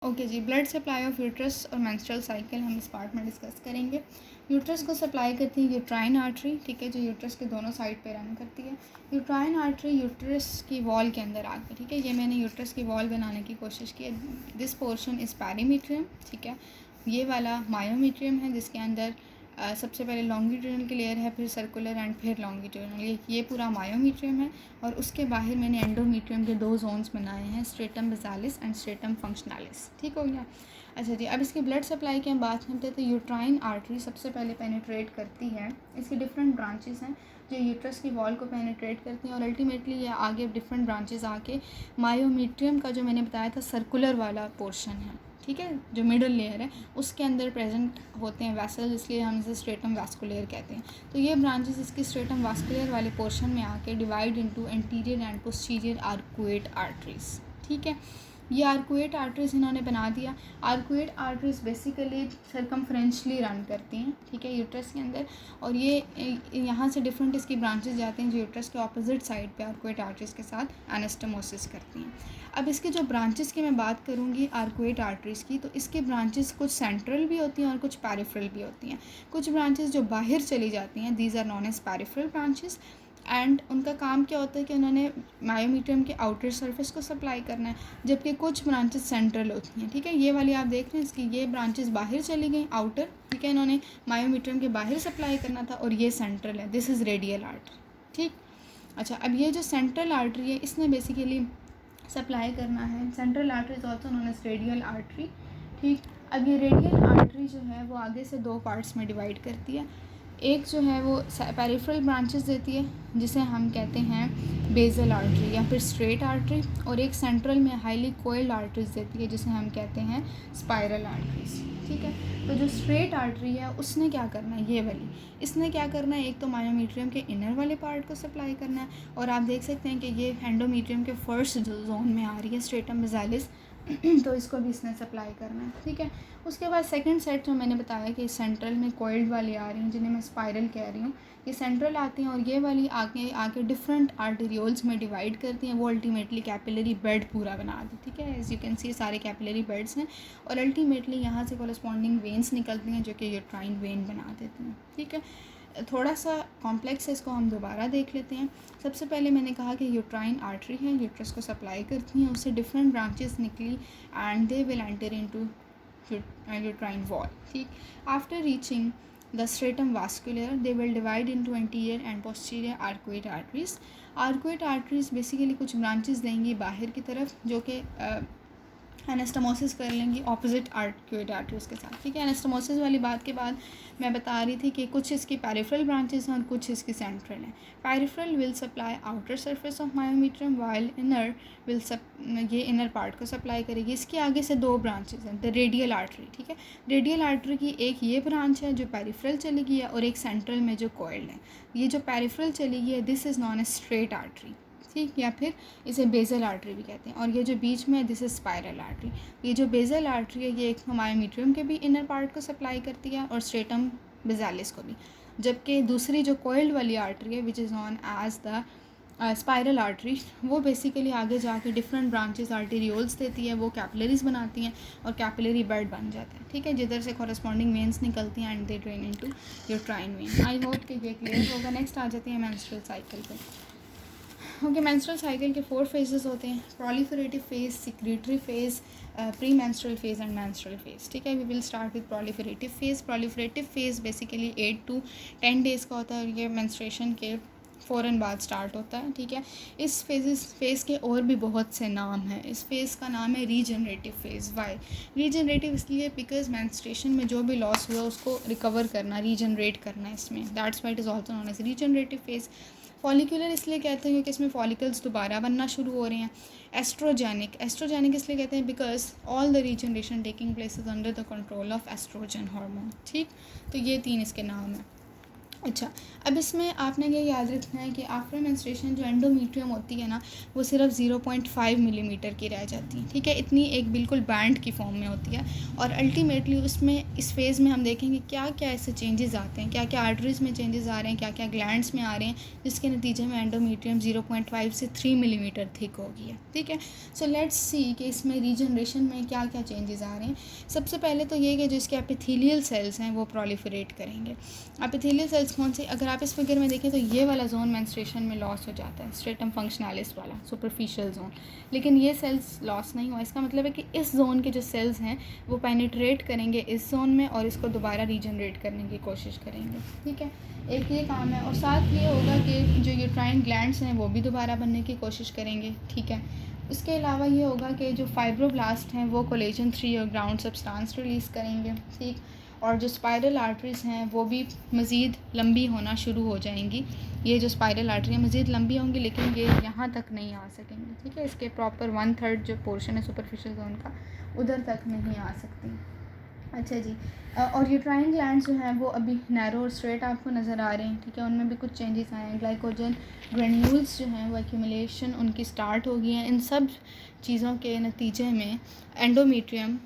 Okay जी, blood supply of uterus और menstrual cycle हम इस पार्ट में डिस्कस करेंगे। यूट्रस को सप्लाई करती है यूट्राइन आर्टरी, ठीक है, जो यूट्रस के दोनों साइड पे रन करती है। यूट्राइन आर्टरी यूट्रस की वॉल के अंदर आके, ठीक है, ये मैंने यूट्रस की वॉल बनाने की कोशिश की है। दिस पोर्शन इज़ पैरीमीट्रियम, ठीक है, ये वाला मायोमीट्रियम है जिसके अंदर सबसे पहले लॉन्गिट्यूडनल की लेयर है, फिर सर्कुलर एंड फिर लॉन्गिट्यूडनल, ये पूरा मायोमीट्रियम है। और उसके बाहर मैंने एंडोमीट्रियम के 2 जोन्स बनाए हैं, स्ट्रेटम बेसालिस एंड स्ट्रेटम फंक्शनलिस, ठीक हो गया। अच्छा जी, अब इसकी ब्लड सप्लाई की हम बात करते हैं तो यूट्राइन आर्टरी सबसे पहले पेनिट्रेट करती है। इसकी डिफरेंट ब्रांचेस हैं जो यूट्रस की वॉल को पेनिट्रेट करती हैं और अल्टीमेटली ये आगे डिफरेंट ब्रांचेस आके मायोमीट्रियम का जो मैंने बताया था सर्कुलर वाला पोर्शन है, ठीक है, जो मिडल लेयर है उसके अंदर प्रेजेंट होते हैं वैसल, इसलिए हम इसे स्ट्रेटम वास्कुलर कहते हैं। तो ये ब्रांचेस इसकी स्ट्रेटम वास्कुलर वाले पोर्शन में आके divide into anterior and posterior arcuate arteries, ठीक है। ये आर्कुएट आर्टरीज इन्होंने बना दिया। आर्कुएट आर्टरीज बेसिकली सर्कमफ्रेंशली रन करती हैं, ठीक है, यूट्रस के अंदर, और ये यहाँ से डिफरेंट इसकी ब्रांचेस जाते हैं जो यूट्रस के ऑपोजिट साइड पे आर्कुएट आर्टरीज के साथ एनास्टोमोसिस करती हैं। अब इसके जो ब्रांचेस की मैं बात करूँगी आर्कुएट आर्टरीज़ की, तो इसके ब्रांचेस कुछ सेंट्रल भी होती हैं और कुछ पैरिफेरल भी होती हैं। कुछ ब्रांचेस जो बाहर चली जाती हैं, these are known as peripheral branches, and उनका काम क्या होता है कि उन्होंने मायोमीट्रियम के आउटर सरफेस को सप्लाई करना है, जबकि कुछ ब्रांचेस सेंट्रल होती हैं, ठीक है। ये वाली आप देख रहे हैं, इसकी ये ब्रांचेस बाहर चली गई आउटर, ठीक है, इन्होंने मायोमीट्रियम के बाहर सप्लाई करना था, और ये सेंट्रल है, दिस इज़ रेडियल आर्टरी, ठीक। अच्छा, अब ये जो सेंट्रल आर्टरी है इसने बेसिकली सप्लाई करना है, central artery is also known as radial artery, ठीक। अब ये रेडियल आर्टरी जो है वो आगे से 2 पार्ट्स में डिवाइड करती है। एक जो है वो पेरिफेरल ब्रांचेस देती है जिसे हम कहते हैं बेजल आर्टरी या फिर स्ट्रेट आर्टरी, और एक सेंट्रल में हाईली कोइल्ड आर्टरीज देती है जिसे हम कहते हैं स्पाइरल आर्टरीज, ठीक है। तो जो स्ट्रेट आर्टरी है उसने क्या करना है, ये वाली, इसने क्या करना है, एक तो मायोमीट्रियम के इनर वाले पार्ट को सप्लाई करना है, और आप देख सकते हैं कि ये एंडोमीट्रियम के फर्स्ट जोन में आ रही है स्ट्रेटम बेसालिस, तो इसको भी इसने सप्लाई करना है, ठीक है। उसके बाद सेकंड सेट जो मैंने बताया कि सेंट्रल में कोइल्ड वाली आ रही हैं जिन्हें मैं स्पाइरल कह रही हूँ, ये सेंट्रल आती हैं और ये वाली आगे आके डिफरेंट आर्टेरियोल्स में डिवाइड करती हैं, वो अल्टीमेटली कैपिलरी बेड पूरा बना दी, ठीक है। एज यू कैन सी सारे कैपिलरी बेड्स हैं, और अल्टीमेटली यहाँ से कॉरस्पॉन्डिंग वेन्स निकलती हैं जो कि यूट्राइन वेन बना देती हैं, ठीक है। थोड़ा सा कॉम्प्लेक्स है, इसको हम दोबारा देख लेते हैं। सबसे पहले मैंने कहा कि यूट्राइन आर्टरी है, यूट्रस को सप्लाई करती हैं, उससे डिफरेंट ब्रांचेस निकली and they will enter into uterine wall, ठीक। After reaching the stratum vascular, they will divide into anterior and posterior arcuate arteries. Arcuate arteries basically कुछ branches देंगी बाहर की तरफ जो कि एनास्टोमोसिस कर लेंगी ऑपोजिट आर्कुएट आर्टरीज के साथ, ठीक है। एनास्टोमोसिस वाली बात के बाद मैं बता रही थी कि कुछ इसकी पेरिफेरल ब्रांचेस हैं और कुछ इसकी सेंट्रल हैं। Peripheral will supply outer surface of myometrium while inner will ये इनर पार्ट को सप्लाई करेगी। इसके आगे से 2 ब्रांचेस हैं, द रेडियल आर्टरी, ठीक है। रेडियल आर्टरी की एक ये ब्रांच है जो पेरिफेरल चली गई है और एक सेंट्रल में जो कोइल्ड है। ये जो पेरिफेरल चली गई है this is known as straight artery, ठीक, या फिर इसे बेजल आर्टरी भी कहते हैं, और ये जो बीच में है दिस इज स्पाइरल आर्टरी। ये जो बेजल आर्टरी है ये एक मायोमीट्रियम के भी इनर पार्ट को सप्लाई करती है और स्ट्रेटम बेसालिस को भी, जबकि दूसरी जो कोइल्ड वाली आर्टरी है which is known as the spiral artery, वो बेसिकली आगे जाके डिफरेंट ब्रांचेस आर्टेरियोल्स देती है, वो कैपिलरीज बनाती हैं और कैपिलरी बेड बन जाता है, ठीक है, जिधर से कॉरस्पॉन्डिंग वेन्स निकलती हैं and they drain into uterine vein. I hope कि ये क्लियर होगा। नेक्स्ट आ जाती है मेंस्ट्रुअल साइकिल पे। ओके, मेंस्ट्रुअल साइकिल के 4 फेजेस होते हैं, proliferative phase, secretory phase, premenstrual phase and menstrual phase, ठीक है। We will start with proliferative phase. Proliferative phase basically 8 to 10 days का होता है और ये मेंस्ट्रुएशन के फ़ौरन बाद स्टार्ट होता है, ठीक है। इस फेज़ के और भी बहुत से नाम हैं। इस फेज़ का नाम है रीजनरेटिव फेज़। Why regenerative? इसलिए बिकॉज मेंस्ट्रुएशन में जो भी लॉस हुआ उसको रिकवर करना, रीजनरेट करना इसमें, that's why it is also known as regenerative phase. Follicular इसलिए कहते हैं क्योंकि इसमें फॉलिकल्स दोबारा बनना शुरू हो रहे हैं। एस्ट्रोजेनिक इसलिए कहते हैं because all the regeneration taking place is under the control of oestrogen hormone, ठीक। तो ये 3 इसके नाम हैं। अच्छा, अब इसमें आपने ये याद रखना है कि आफ्टर मेंस्ट्रुएशन जो एंडोमेट्रियम होती है ना, वो सिर्फ 0.5 मिलीमीटर की रह जाती है, ठीक है। इतनी एक बिल्कुल बैंड की फॉर्म में होती है और अल्टीमेटली उसमें इस फेज़ में हम देखेंगे क्या क्या ऐसे चेंजेस आते हैं, क्या क्या आर्टरीज़ में चेंजेस आ रहे हैं, क्या क्या ग्लैंड्स में आ रहे हैं, जिसके नतीजे में एंडोमेट्रियम 0.5 से 3 मिलीमीटर थिक हो गई है, ठीक है। सो लेट्स सी कि इसमें रीजनरेशन में क्या क्या चेंजेस आ रहे हैं। सबसे पहले तो ये कि जो इसके एपिथेलियल सेल्स हैं वो प्रोलिफरेट करेंगे। एपिथेलियल सेल्स कौन से, अगर आप इस फिगर में देखें तो ये वाला जोन मेंस्ट्रुएशन में लॉस हो जाता है, स्ट्रेटम फंक्शनलिस वाला सुपरफिशियल जोन, लेकिन ये सेल्स लॉस नहीं हुआ। इसका मतलब है कि इस जोन के जो सेल्स हैं वो पेनिट्रेट करेंगे इस जोन में और इसको दोबारा रीजनरेट करने की कोशिश करेंगे, ठीक है। एक ये काम है और साथ ये होगा कि जो यूट्राइन ग्लैंड्स हैं वो भी दोबारा बनने की कोशिश करेंगे, ठीक है। उसके अलावा ये होगा कि जो फाइब्रोब्लास्ट हैं वो कोलेजन 3 और ग्राउंड सब्सटेंस रिलीज़ करेंगे, ठीक। और जो स्पाइरल आर्टरीज़ हैं वो भी मज़ीद लंबी होना शुरू हो जाएंगी। ये जो स्पाइरल आर्टरी है मज़ीद लंबी होंगी लेकिन ये यहाँ तक नहीं आ सकेंगी, ठीक है। इसके प्रॉपर 1/3 जो पोर्शन है सुपरफिशियल जोन का उधर तक नहीं आ सकती। अच्छा जी, और यूट्राइन ग्लैंड्स जो हैं वो अभी नैरो और स्ट्रेट आपको नज़र आ रहे हैं, ठीक है। उनमें भी कुछ चेंजेस आए हैं। ग्लाइकोजन ग्रेन्यूल्स जो हैं वो एक्यूमुलेशन उनकी स्टार्ट हो गई है। इन सब चीज़ों के नतीजे में एंडोमेट्रियम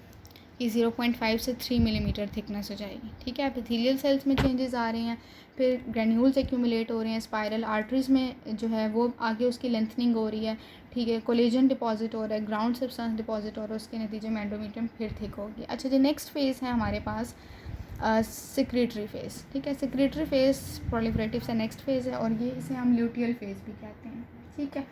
की 0.5 से 3 मिलीमीटर थिकनेस हो जाएगी, ठीक है। एपिथेलियल सेल्स में चेंजेस आ रहे हैं, फिर ग्रेन्यूल्स एक्यूमुलेट हो रहे हैं, स्पाइरल आर्टरीज़ में जो है वो आगे उसकी लेंथनिंग हो रही है, ठीक है। कोलेजन डिपॉजिट हो रहा है, ग्राउंड सब्सटेंस डिपॉजिट हो रहा है, उसके नतीजे में एंडोमेट्रियम फिर थिक होगी। अच्छा जी, नेक्स्ट फेज़ है हमारे पास सेक्रेटरी फेज़, ठीक है। सेक्रेटरी फेज़ प्रोलिफरेटिव से नेक्स्ट फेज़ है और ये इसे हम ल्यूटियल फेज़ भी कहते हैं, ठीक है।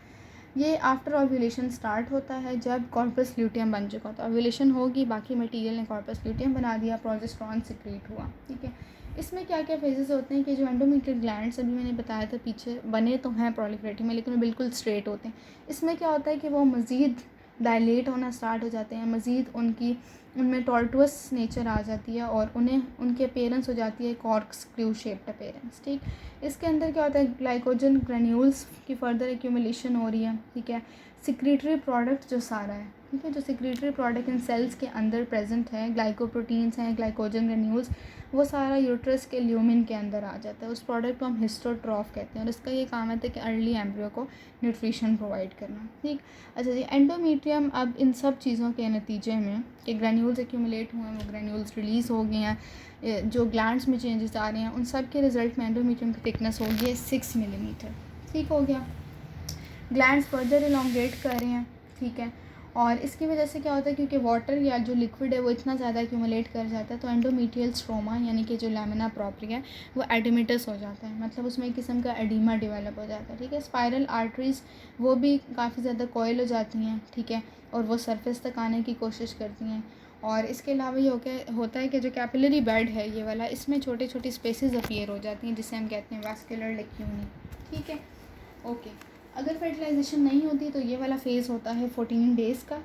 ये आफ्टर ओव्यूलेशन स्टार्ट होता है जब कॉर्पस ल्यूटियम बन चुका, तो ओव्यूलेशन होगी, बाकी मटेरियल ने कॉर्पस ल्यूटियम बना दिया, प्रोजेस्टेरॉन सिक्रीट हुआ, ठीक है। इसमें क्या क्या फेजेस होते हैं कि जो एंडोमेट्रियल ग्लैंड्स अभी मैंने बताया था पीछे बने तो हैं प्रोलिफरेटिव में लेकिन वो बिल्कुल स्ट्रेट होते हैं। इसमें क्या होता है कि वो मज़ीद डायलेट होना स्टार्ट हो जाते हैं, मज़ीद उनमें टॉर्टुअस नेचर आ जाती है और उन्हें उनकी अपीयरेंस हो जाती है कॉर्कस्क्रू शेप्ड अपीयरेंस, ठीक। इसके अंदर क्या होता है, ग्लाइकोजन ग्रेन्यूल्स की फर्दर एक्यूमुलेशन हो रही है, ठीक है। सिक्रीटरी प्रोडक्ट जो सारा है, ठीक है, जो सिक्रीटरी प्रोडक्ट इन सेल्स के अंदर प्रेजेंट है, ग्लाइकोप्रोटीन्स हैं, ग्लाइकोजन ग्रेन्यूल्स, वो सारा यूट्रस के ल्यूमिन के अंदर आ जाता है। उस प्रोडक्ट को हम हिस्टोट्रॉफ कहते हैं और इसका ये काम है कि अर्ली एम्ब्रियो को न्यूट्रिशन प्रोवाइड करना, ठीक। अच्छा जी, एंडोमेट्रियम अब इन सब चीज़ों के नतीजे में कि ग्रेन्यूल्स एक्यूमुलेट हुए हैं, वो ग्रेन्यूल्स रिलीज़ हो गए हैं, जो ग्लैंड्स में चेंजेस आ रहे हैं, उन सब के रिजल्ट में एंडोमेट्रियम की थिकनेस हो गई है 6 मिलीमीटर, ठीक हो गया। ग्लैंड्स फर्दर इलोंगेट कर रहे हैं, ठीक है। और इसकी वजह से क्या होता है, क्योंकि वाटर या जो लिक्विड है वो इतना ज़्यादा एक्यूमुलेट कर जाता है तो एंडोमेट्रियल स्ट्रोमा यानी कि जो लैमिना प्रोप्रिया है वो एडिमेटस हो जाता है, मतलब उसमें एक किस्म का एडिमा डेवलप हो जाता है, ठीक है। स्पाइरल आर्टरीज़ वो भी काफ़ी ज़्यादा कॉयल हो जाती हैं, ठीक है, और वो सरफेस तक आने की कोशिश करती हैं। और इसके अलावा ये होता है कि जो कैपिलरी बेड है ये वाला, इसमें छोटे छोटे स्पेसेस अपीयर हो जाती हैं जिसे हम कहते हैं वैस्कुलर लेक्यूमी, ठीक है, ओके। अगर फर्टिलाइजेशन नहीं होती तो ये वाला फेज़ होता है 14 डेज़ का,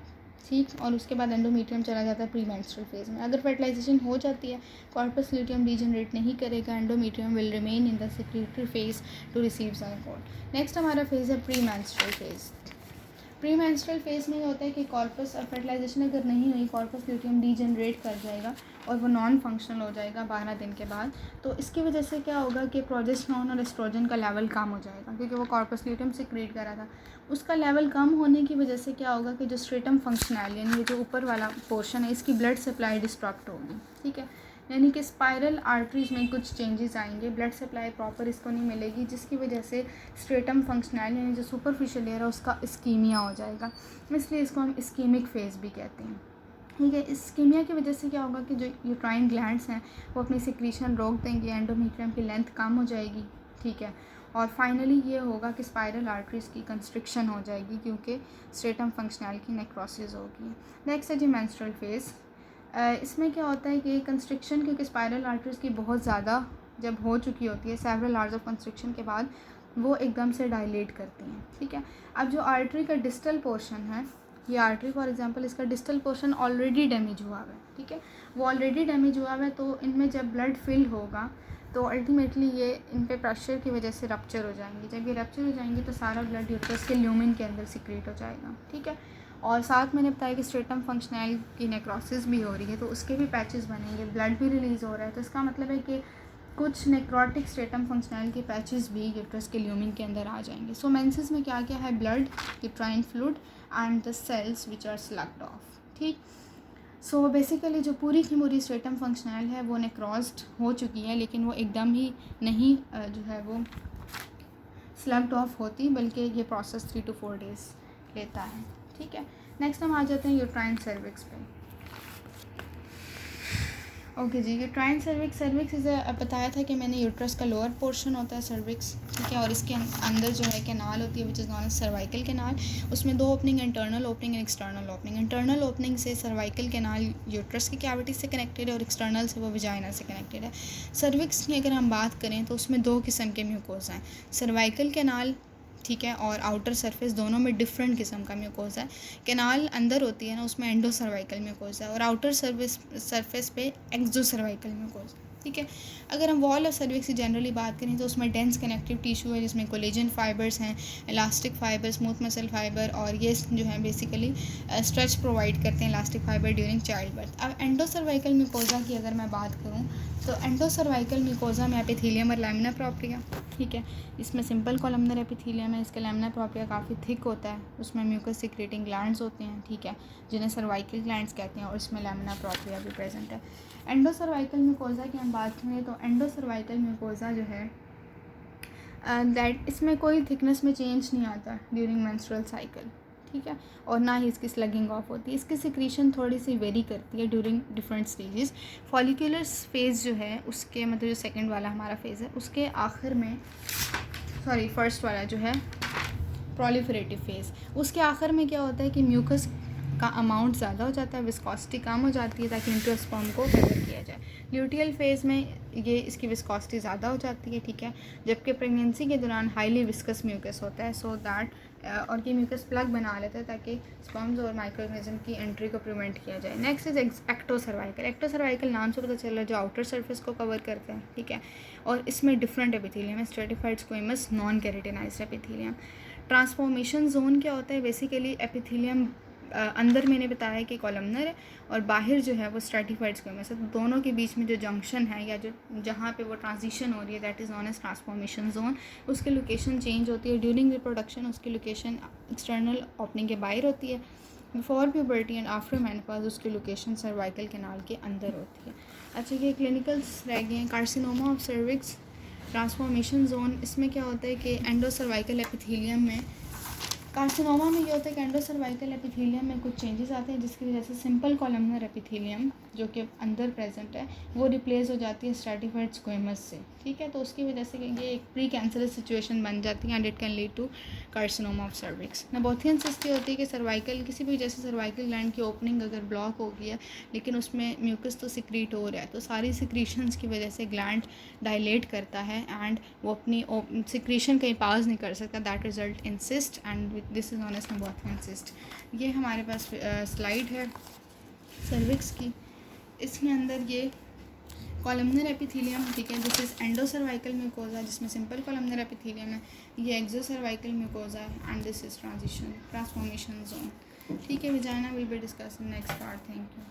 ठीक, और उसके बाद एंडोमेट्रियम चला जाता है प्री मेंस्ट्रुअल फेज़ में। अगर फर्टिलाइजेशन हो जाती है, कॉर्पस ल्यूटियम रीजनरेट नहीं करेगा, endometrium will remain in the secretary phase two receive zygote. Next हमारा फेज़ है pre menstrual phase. Pre menstrual phase में होता है कि कॉर्पस फर्टिलाइजेशन अगर नहीं हुई, कॉर्पस ल्यूटियम डीजनरेट कर जाएगा और वो नॉन फंक्शनल हो जाएगा 12 दिन के बाद। तो इसकी वजह से क्या होगा कि प्रोजेस्टेरॉन और एस्ट्रोजन का लेवल कम हो जाएगा क्योंकि वो कॉर्पस ल्यूटियम सिक्रीट कर रहा था। उसका लेवल कम होने की वजह से क्या होगा कि जो स्ट्रेटम फंक्शनल यानी ये जो ऊपर वाला पोर्शन है इसकी ब्लड सप्लाई डिस्ट्रक्ट होगी, ठीक है। यानी कि स्पाइरल आर्टरीज़ में कुछ चेंजेस आएंगे, ब्लड सप्लाई प्रॉपर इसको नहीं मिलेगी जिसकी वजह से स्ट्रेटम फंक्शनल यानी जो सुपरफिशियल लेयर है उसका इस्कीमिया हो जाएगा, इसलिए इसको हम इस्कीमिक फेज़ भी कहते हैं, ठीक है। इस्कीमिया की वजह से क्या होगा कि जो यूट्राइन ग्लैंड्स हैं वो अपनी सिक्रीशन रोक देंगे, एंडोमेट्रियम की लेंथ कम हो जाएगी, ठीक है। और फाइनली ये होगा कि स्पाइरल आर्टरीज़ की कंस्ट्रिक्शन हो जाएगी क्योंकि स्ट्रेटम फंक्शनल की नेक्रोसिस होगी। नेक्स्ट है जी मेंस्ट्रुअल फेज़। इसमें क्या होता है कि कंस्ट्रिक्शन क्योंकि स्पाइरल आर्टरीज़ की बहुत ज़्यादा जब हो चुकी होती है सेवरल आवर्स ऑफ कंस्ट्रिक्शन के बाद वो एकदम से डायलेट करती हैं, ठीक है। अब जो आर्टरी का डिस्टल पोर्शन है, ये आर्टरी फॉर एग्जांपल इसका डिस्टल पोर्शन ऑलरेडी डैमेज हुआ है, ठीक है, वो ऑलरेडी डैमेज हुआ है तो इनमें जब ब्लड फिल होगा तो अल्टीमेटली ये इन पे प्रेशर की वजह से रप्चर हो जाएंगी। जब ये रप्चर हो जाएंगी तो सारा ब्लड यूट्रस के ल्यूमिन के अंदर सिक्रेट हो जाएगा, ठीक है। और साथ मैंने बताया कि स्ट्रेटम फंक्शनल की नेक्रोसिस भी हो रही है तो उसके भी पैचेस बनेंगे, ब्लड भी रिलीज़ हो रहा है, तो इसका मतलब है कि कुछ नेक्रोटिक स्ट्रेटम फंक्शनल के पैचेस भी यूट्रस के ल्यूमेन के अंदर आ जाएंगे। सो मेंसेस में क्या क्या है, blood, uterine fluid and the cells which are sloughed off. ठीक, सो बेसिकली जो पूरी की पूरी स्ट्रेटम फंक्शनल है वो नेक्रोस्ड हो चुकी है, लेकिन वो एकदम ही नहीं जो है वो स्लग्ड ऑफ होती, बल्कि ये प्रोसेस 3 to 4 days लेता है। ठीक है, नेक्स्ट हम आ जाते हैं यूट्राइन सर्विक्स पे। ओके जी, यूट्राइन सर्विक्स इसे बताया था कि मैंने यूट्रस का लोअर पोर्शन होता है सर्विक्स, ठीक है, और इसके अंदर जो है कैनाल होती है which is known as cervical canal. उसमें 2 opening, internal opening and external opening. Internal opening से सर्वाइकल कैनाल यूट्रस की कैविटी से कनेक्टेड है और एक्सटर्नल से वो विजाइना से कनेक्टेड है। सर्विक्स की अगर हम बात करें तो उसमें 2 किस्म के म्यूकोज़ा हैं, सर्वाइकल कैनाल, ठीक है, और आउटर सरफेस, दोनों में डिफरेंट किस्म का म्यूकोज़ा है। कैनाल अंदर होती है ना, उसमें एंडो सर्वाइकल म्यूकोज़ा है, और आउटर सरफेस पे एक्सो सर्वाइकल म्यूकोज़ा। ठीक है, अगर हम वॉल ऑफ सर्विक्स की जनरली बात करें तो उसमें डेंस कनेक्टिव टिश्यू है जिसमें कोलेजन फाइबर्स हैं, elastic fibre, smooth muscle fibre, और ये जो है बेसिकली स्ट्रेच प्रोवाइड करते हैं elastic fibre during child birth. अब एंडो सर्वाइकल म्यूकोज़ा की अगर मैं बात करूँ तो एंडो सर्वाइकल म्यूकोज़ा में एपिथेलियम और लैमिना प्रोप्रिया, ठीक है, इसमें सिंपल कॉलमनर एपिथेलियम है, इसका लैमिना प्रोप्रिया काफ़ी थिक होता है, उसमें म्यूकस सिक्रेटिंग ग्लैंड्स होते हैं, ठीक है, जिन्हें सर्वाइकल ग्लैंड्स कहते हैं, और इसमें लैमिना प्रोप्रिया भी प्रेजेंट है। एंडो सर्वाइकल म्यूकोज़ा की हम बात करें तो एंडो सर्वाइकल म्यूकोज़ा जो है दैट इसमें कोई थिकनेस में चेंज नहीं आता ड्यूरिंग मेंस्ट्रुअल साइकिल, ठीक है, और ना ही इसकी स्लगिंग ऑफ होती है। इसकी सिक्रीशन थोड़ी सी वेरी करती है during different stages. Follicular phase जो है उसके मतलब जो सेकंड वाला हमारा फेज़ है उसके आखिर में, सॉरी फर्स्ट वाला जो है प्रोलिफरेटिव फेज़, उसके आखिर में क्या होता है कि म्यूकस का अमाउंट ज़्यादा हो जाता है, विस्कोसिटी कम हो जाती है ताकि एंडोस्पर्म को कवर किया जाए। ल्यूटियल फेज़ में ये इसकी विस्कोसिटी ज़्यादा हो जाती है, ठीक है, जबकि प्रेगनेंसी के दौरान हाईली विस्कस म्यूकस होता है, सो दैट और ये म्यूकस प्लग बना लेता है ताकि स्पर्म्स और माइक्रोऑर्गेनिज्म की एंट्री को प्रिवेंट किया जाए। Next is ectocervical. Ectocervical नाम से पता चल रहा है जो आउटर सरफेस को कवर करते हैं, ठीक है, और इसमें डिफरेंट एपिथेलियम है, stratified squamous, non keratinized epithelium. Transformation zone क्या होता है, बेसिकली एपिथेलियम अंदर मैंने बताया कि कॉलमनर है और बाहर जो है वो स्ट्रेटिफाइड स्क्वेमस है, तो दोनों के बीच में जो जंक्शन है या जो जहाँ पे वो ट्रांजिशन हो रही है that is known as transformation zone. उसकी लोकेशन चेंज होती है ड्यूरिंग रिप्रोडक्शन, उसकी लोकेशन एक्सटर्नल ओपनिंग के बाहर होती है, before puberty and after menopause उसकी लोकेशन सर्वाइकल कैनाल के अंदर होती है। अच्छा, ये क्लिनिकल्स रह गए हैं। Carcinoma of cervix, transformation zone, इसमें क्या होता है कि एंडो सर्वाइकल एपिथेलियम में, कार्सिनोमा में ये होता है कि एंडो सर्वाइकल एपिथेलियम में कुछ चेंजेस आते हैं जिसकी वजह से सिंपल कॉलमनर एपिथेलियम जो कि अंदर प्रेजेंट है वो रिप्लेस हो जाती है स्ट्रेटिफाइड स्क्वेमस से, ठीक है, तो उसकी वजह से ये एक प्री कैंसरस सिचुएशन बन जाती है and it can lead to carcinoma of cervix. Nabothian cyst ये होती है कि सर्वाइकल किसी भी वजह से सर्वाइकल ग्लैंड की ओपनिंग अगर ब्लॉक हो गई है लेकिन उसमें म्यूकस तो सिक्रीट हो रहा है, तो सारी सिक्रीशंस की वजह से ग्लैंड डायलेट करता है एंड वो अपनी सिक्रीशन कहीं पास नहीं कर सकता, that result in cyst and this is known as nabothian cyst. ये हमारे पास स्लाइड है सर्विक्स की, इसके अंदर ये कॉलमनर एपिथेलियम, ठीक है, this is endo cervical mucosa जिसमें सिंपल कॉलमनर एपिथेलियम है, ये एक्सो सर्वाइकल म्यूकोजा है and this is transformation zone, ठीक है। Vagina will be discuss in next part. Thank you.